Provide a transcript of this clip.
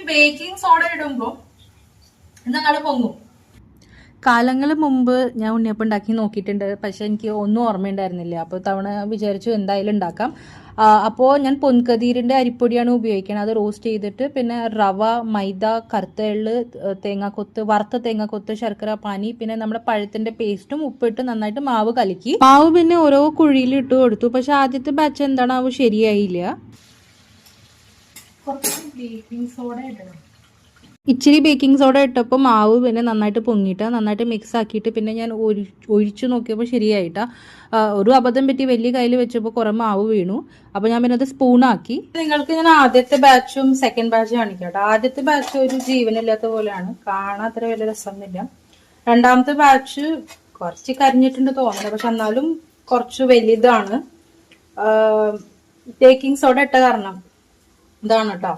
Baking soda ഇടുമ്പോ ഇതങ്ങോട്ട് പൊങ്ങും. കാലങ്ങൾ മുമ്പ് ഞാൻ ഉണ്ണിയപ്പം ഉണ്ടാക്കി നോക്കിയിട്ടുണ്ട്, പക്ഷെ എനിക്ക് ഒന്നും ഓർമ്മയുണ്ടായിരുന്നില്ല. അപ്പോൾ തവണ വിചാരിച്ചു എന്തായാലും ഉണ്ടാക്കാം. അപ്പോൾ ഞാൻ പൊൻകതിരിൻ്റെ അരിപ്പൊടിയാണ് ഉപയോഗിക്കുന്നത്. അത് റോസ്റ്റ് ചെയ്തിട്ട് പിന്നെ റവ, മൈദ, കറുത്ത എള്ള്, തേങ്ങാക്കൊത്ത്, വറുത്ത തേങ്ങാക്കൊത്ത്, ശർക്കര പാനി, പിന്നെ നമ്മുടെ പഴത്തിൻ്റെ പേസ്റ്റും ഉപ്പിട്ട് നന്നായിട്ട് മാവ് കലക്കി. മാവ് പിന്നെ ഓരോ കുഴിയിൽ ഇട്ട് കൊടുത്തു. പക്ഷെ ആദ്യത്തെ ബാച്ച് എന്താണാവോ ശരിയായില്ല. കുറച്ച് ബേക്കിംഗ് സോഡ ഇടണം. ഇച്ചിരി ബേക്കിംഗ് സോഡ ഇട്ടപ്പോൾ മാവ് പിന്നെ നന്നായിട്ട് പൊങ്ങിയിട്ട് നന്നായിട്ട് മിക്സ് ആക്കിയിട്ട് പിന്നെ ഞാൻ ഒഴിച്ചു നോക്കിയപ്പോൾ ശരിയായിട്ടാ. ഒരു അബദ്ധം പറ്റി വലിയ കയ്യിൽ വെച്ചപ്പോൾ കുറേ മാവ് വീണു. അപ്പോൾ ഞാൻ പിന്നെ അത് സ്പൂണാക്കി. നിങ്ങൾക്ക് ഞാൻ ആദ്യത്തെ ബാച്ചും സെക്കൻഡ് ബാച്ചും കാണിക്കാം കേട്ടോ. ആദ്യത്തെ ബാച്ച് ഒരു ജീവനില്ലാത്ത പോലെയാണ്, കാണാൻ അത്ര വലിയ രസമൊന്നുമില്ല. രണ്ടാമത്തെ ബാച്ച് കുറച്ച് കരിഞ്ഞിട്ടുണ്ട് തോന്നുന്നത്, പക്ഷെ എന്നാലും കുറച്ച് വലുതാണ്. ബേക്കിംഗ് സോഡ ഇട്ട കാരണം ഇതാണ് കേട്ടോ.